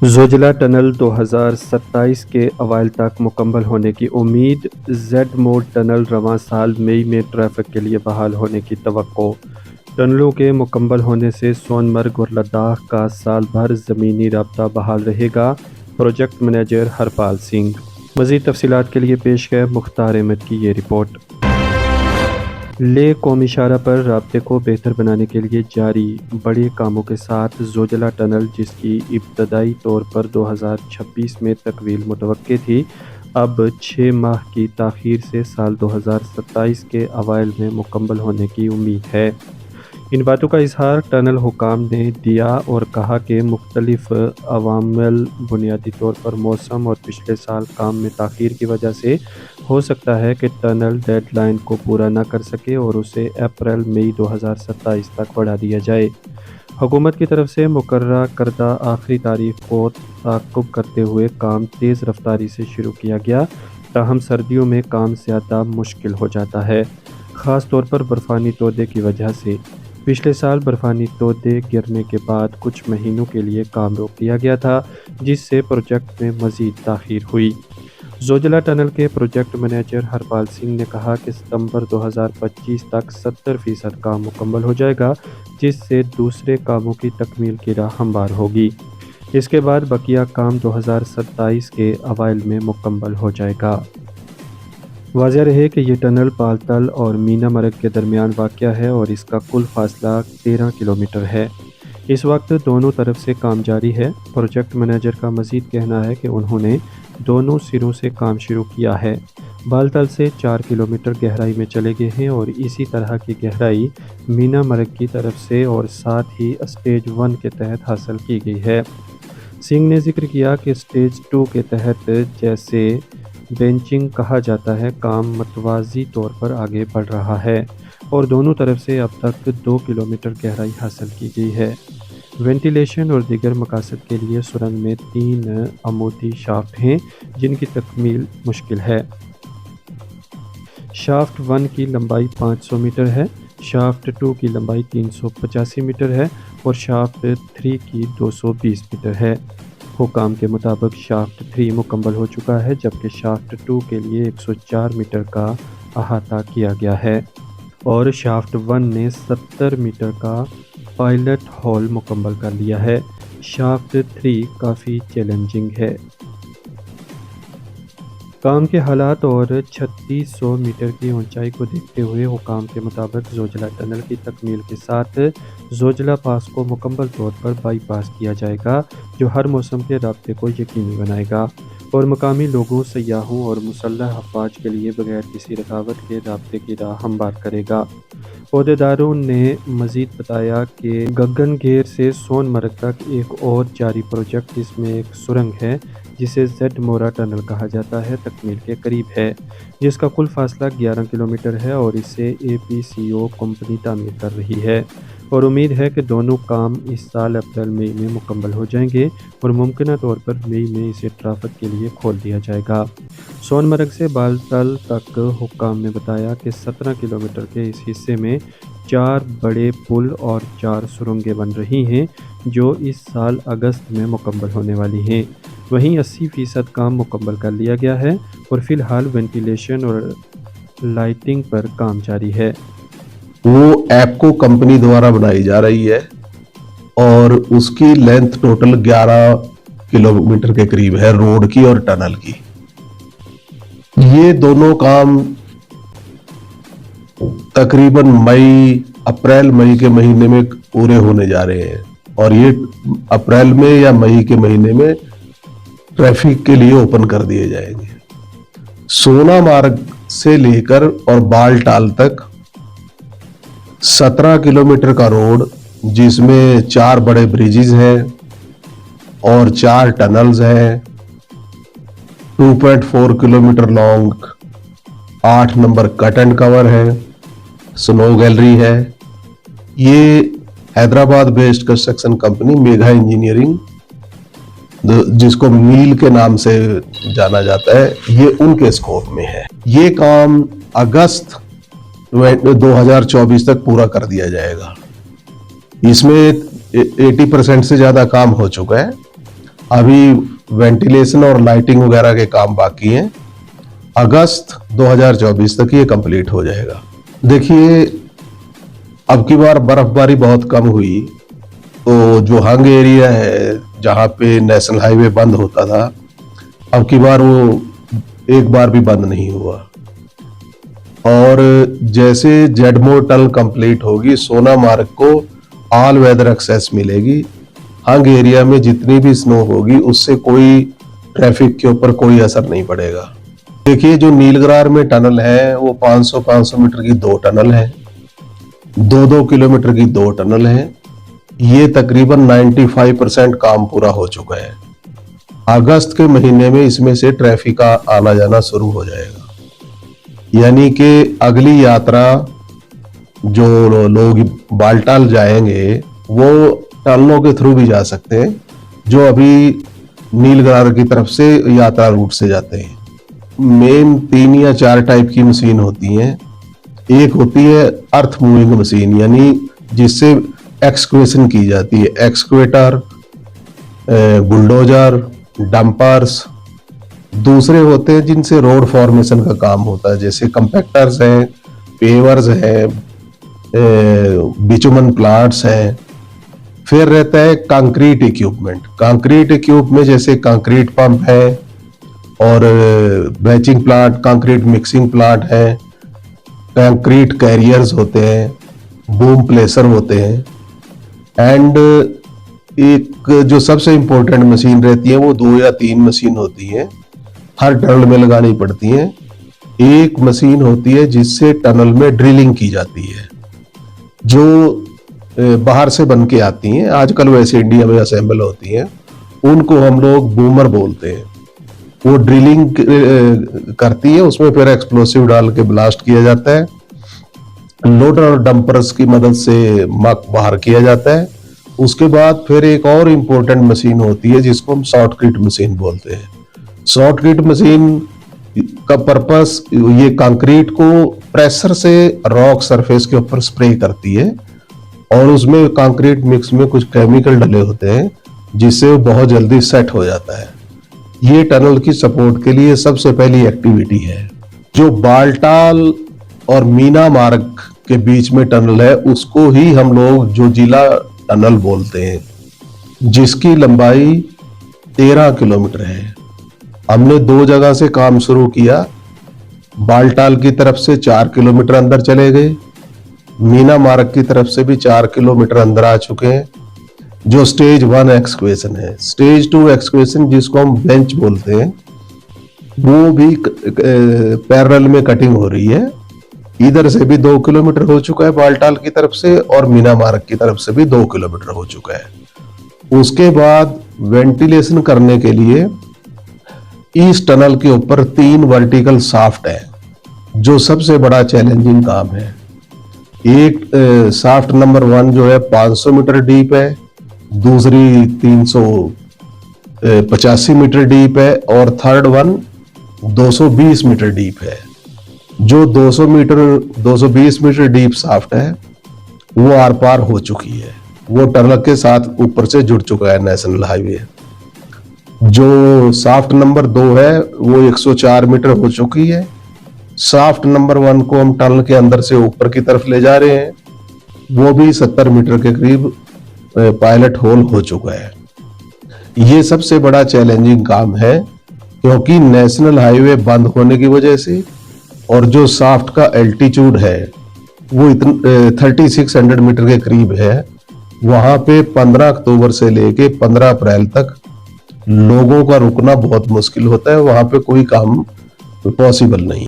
Zojila tunnel 2027 के अवाइल तक मुकम्मल होने की उम्मीद। जेड मोड टनल रवां साल मई में ट्रैफिक के लिए बहाल होने की तवक्को। टनलों के मुकम्मल होने से सोनमर्ग और लद्दाख का साल भर ज़मीनी राब्ता बहाल रहेगा। Project manager Harpal Singh. मज़ीद तफसीलात के लिए पेश है मुख्तार अहमद की ये रिपोर्ट। ले कौमी शाहरा पर राब्ते को बेहतर बनाने के लिए जारी बड़े कामों के साथ ज़ोजिला टनल, जिसकी इब्तदाई तौर पर 2026 में तकमील मुतवक्के थी, अब 6 माह की ताख़ीर से साल 2027 के अवाइल में मुकम्मल होने की उम्मीद है। इन बातों का इजहार टनल हुकाम ने दिया और कहा कि मुख्तलिफ अवामिल, बुनियादी तौर पर मौसम और पिछले साल काम में ताख़ीर की वजह से हो सकता है कि टनल डेडलाइन को पूरा न कर सके और उसे अप्रैल मई 2027 तक बढ़ा दिया जाए। हुकूमत की तरफ से मुकर्रर करदा आखिरी तारीख को ताक़ुब करते हुए काम तेज़ रफ्तारी से शुरू किया गया, ताहम सर्दियों में काम ज़्यादा मुश्किल हो जाता है, ख़ास तौर पर बर्फ़ानी तोदे की वजह से। पिछले साल बर्फ़ानी तोदे गिरने के बाद कुछ महीनों के लिए काम रोक दिया गया था, जिससे प्रोजेक्ट में मज़ीद ताख़ीर हुई। ज़ोजिला टनल के प्रोजेक्ट मैनेजर हरपाल सिंह ने कहा कि सितंबर 2025 तक 70% काम मुकम्मल हो जाएगा, जिससे दूसरे कामों की तकमील की राह हमवार होगी। इसके बाद बकिया काम 2027 के अवाइल में मुकम्मल हो जाएगा। वाज़ेह रहे कि ये टनल पालतल और मीना मरग के दरमियान वाक़या है और इसका कुल फासला 13 किलोमीटर है। इस वक्त दोनों तरफ से काम जारी है। प्रोजेक्ट मैनेजर का मज़ीद कहना है कि उन्होंने दोनों सिरों से काम शुरू किया है। बालतल से 4 किलोमीटर गहराई में चले गए हैं और इसी तरह की गहराई मीना मरग की तरफ से और साथ ही स्टेज 1 के तहत हासिल की गई है। सिंह ने जिक्र किया कि स्टेज 2 के तहत, जैसे बेंचिंग कहा जाता है, काम मतवाज़ी तौर पर आगे बढ़ रहा है और दोनों तरफ से अब तक 2 किलोमीटर गहराई हासिल की गई है। वेंटिलेशन और दीगर मकासद के लिए सुरंग में 3 अमूदी शाफ्ट हैं, जिनकी तकमील मुश्किल है। शाफ्ट 1 की लंबाई 500 मीटर है, शाफ्ट 2 की लंबाई 385 मीटर है और शाफ्ट 3 की 220 मीटर है। हुकाम के मुताबिक शाफ्ट 3 मुकम्मल हो चुका है, जबकि शाफ्ट 2 के लिए 104 मीटर का अहाता किया गया है और शाफ्ट 1 ने 70 मीटर का पायलट हॉल मुकम्मल कर लिया है। शाफ्ट 3 काफ़ी चैलेंजिंग है। काम के हालात और 3600 मीटर की ऊंचाई को देखते हुए हुकाम के मुताबिक ज़ोजिला टनल की तकमील के साथ ज़ोजिला पास को मुकम्मल तौर पर बाईपास किया जाएगा, जो हर मौसम के राब्ते को यकीनी बनाएगा और मकामी लोगों, सयाहों और मुसल्लह अफवाज के लिए बगैर किसी रुकावट के राब्ते की राह हमवार करेगा। ओहदेदारों ने मज़ीद बताया कि गगनगेर से सोनमर्ग तक एक और जारी प्रोजेक्ट, जिसमें एक सुरंग है जिसे जेड मोरा टनल कहा जाता है, तकमील के करीब है, जिसका कुल फासला 11 किलोमीटर है और इसे APCO कंपनी तामीर कर रही है और उम्मीद है कि दोनों काम इस साल अप्रैल मई में मुकम्मल हो जाएंगे और मुमकिन तौर पर मई में इसे ट्रैफिक के लिए खोल दिया जाएगा। सोनमर्ग से बालतल तक हुक्काम ने बताया कि 17 किलोमीटर के इस हिस्से में 4 बड़े पुल और 4 सुरंगें बन रही हैं, जो इस साल अगस्त में मुकम्मल होने वाली हैं। वहीं 80% काम मुकम्मल कर लिया गया है और फिलहाल वेंटिलेशन और लाइटिंग पर काम जारी है। वो एप्को कंपनी द्वारा बनाई जा रही है और उसकी लेंथ टोटल 11 किलोमीटर के करीब है, रोड की और टनल की। ये दोनों काम तकरीबन अप्रैल मई के महीने में पूरे होने जा रहे हैं और ये अप्रैल में या मई के महीने में ट्रैफिक के लिए ओपन कर दिए जाएंगे। सोनामार्ग से लेकर और बालटाल तक 17 किलोमीटर का रोड, जिसमें 4 बड़े ब्रिजेस हैं और 4 टनल्स हैं, 2.4 kilometre long 8 number cut and cover है, स्नो गैलरी है। ये Hyderabad based construction company Megha engineering, जिसको मील के नाम से जाना जाता है, ये उनके स्कोप में है। ये काम अगस्त 2024 तक पूरा कर दिया जाएगा। इसमें 80% से ज्यादा काम हो चुका है अभी वेंटिलेशन और लाइटिंग वगैरह के काम बाकी हैं। अगस्त 2024 तक ये कंप्लीट हो जाएगा। देखिए, अब की बार बर्फबारी बहुत कम हुई, तो जो हंग एरिया है जहाँ पे नेशनल हाईवे बंद होता था, अब की बार वो एक बार भी बंद नहीं हुआ। और जैसे जेडमोर टनल कंप्लीट होगी, सोनामार्ग को ऑल वेदर एक्सेस मिलेगी। हंग एरिया में जितनी भी स्नो होगी उससे कोई ट्रैफिक के ऊपर कोई असर नहीं पड़ेगा। देखिए, जो नीलग्रार में टनल है वो 500 मीटर की 2 टनल है, 2-2 किलोमीटर की 2 टनल है। ये तकरीबन 95% काम पूरा हो चुका है। अगस्त के महीने में इसमें से ट्रैफिक का आना जाना शुरू हो जाएगा। यानी कि अगली यात्रा जो लोग बालटाल जाएंगे वो टनलों के थ्रू भी जा सकते हैं, जो अभी नीलग्रार की तरफ से यात्रा रूट से जाते हैं। मेन 3 या 4 टाइप की मशीन होती हैं। एक होती है अर्थ मूविंग मशीन, यानी जिससे एक्सक्वेशन की जाती है। Excavator, bulldozer, dumpers. दूसरे होते हैं जिनसे रोड फॉर्मेशन का काम होता है, जैसे कंपैक्टर्स हैं, पेवर्स हैं, बिचुमन प्लांट्स हैं। फिर रहता है कंक्रीट इक्विपमेंट। कंक्रीट इक्विपमेंट जैसे कंक्रीट पंप है और batching plant, concrete mixing plant है, कंक्रीट कैरियर्स होते हैं, बूम प्लेसर होते हैं। एंड एक जो सबसे इंपॉर्टेंट मशीन रहती है वो 2 या 3 मशीन होती है, हर टनल में लगानी पड़ती है। एक मशीन होती है जिससे टनल में ड्रिलिंग की जाती है, जो बाहर से बन के आती हैं, आजकल वैसे इंडिया में असेंबल होती हैं। उनको हम लोग बूमर बोलते हैं। वो ड्रिलिंग करती है, उसमें फिर एक्सप्लोसिव डाल के ब्लास्ट किया जाता है। लोडर और डंपर्स की मदद से मक बाहर किया जाता है। उसके बाद फिर एक और इम्पोर्टेंट मशीन होती है जिसको हम शॉर्टकट मशीन बोलते हैं। शॉर्टकट मशीन का पर्पस ये कंक्रीट को प्रेशर से रॉक सरफेस के ऊपर स्प्रे करती है और उसमें कंक्रीट मिक्स में कुछ केमिकल डले होते हैं जिससे वो बहुत जल्दी सेट हो जाता है। ये टनल की सपोर्ट के लिए सबसे पहली एक्टिविटी है। जो बालटाल और मीना मार्ग के बीच में टनल है उसको ही हम लोग जोजिला टनल बोलते हैं, जिसकी लंबाई 13 किलोमीटर है। हमने 2 जगह से काम शुरू किया। बालटाल की तरफ से 4 किलोमीटर अंदर चले गए, मीना मार्ग की तरफ से भी 4 किलोमीटर अंदर आ चुके हैं। जो स्टेज 1 एक्सक्वेशन है, स्टेज 2 एक्सक्वेशन जिसको हम बेंच बोलते हैं, वो भी पैरेलल में कटिंग हो रही है। इधर से भी 2 किलोमीटर हो चुका है बालटाल की तरफ से, और मीना मार्ग की तरफ से भी 2 किलोमीटर हो चुका है। उसके बाद वेंटिलेशन करने के लिए इस टनल के ऊपर 3 वर्टिकल शाफ्ट है, जो सबसे बड़ा चैलेंजिंग काम है। एक शाफ्ट नंबर 1 जो है 500 मीटर डीप है, दूसरी 385 मीटर डीप है, और थर्ड वन 220 मीटर डीप है। जो 220 मीटर डीप शाफ्ट है वो आर पार हो चुकी है, वो टनल के साथ ऊपर से जुड़ चुका है नेशनल हाईवे। जो शाफ्ट नंबर 2 है वो 104 मीटर हो चुकी है। शाफ्ट नंबर 1 को हम टनल के अंदर से ऊपर की तरफ ले जा रहे हैं, वो भी 70 मीटर के करीब पायलट होल हो चुका है। ये सबसे बड़ा चैलेंजिंग काम है, क्योंकि नेशनल हाईवे बंद होने की वजह से और जो शाफ्ट का एल्टीट्यूड है वो 3600 मीटर के करीब है। वहां पे 15 अक्टूबर से लेके 15 अप्रैल तक लोगों का रुकना बहुत मुश्किल होता है, वहां पे कोई काम पॉसिबल नहीं।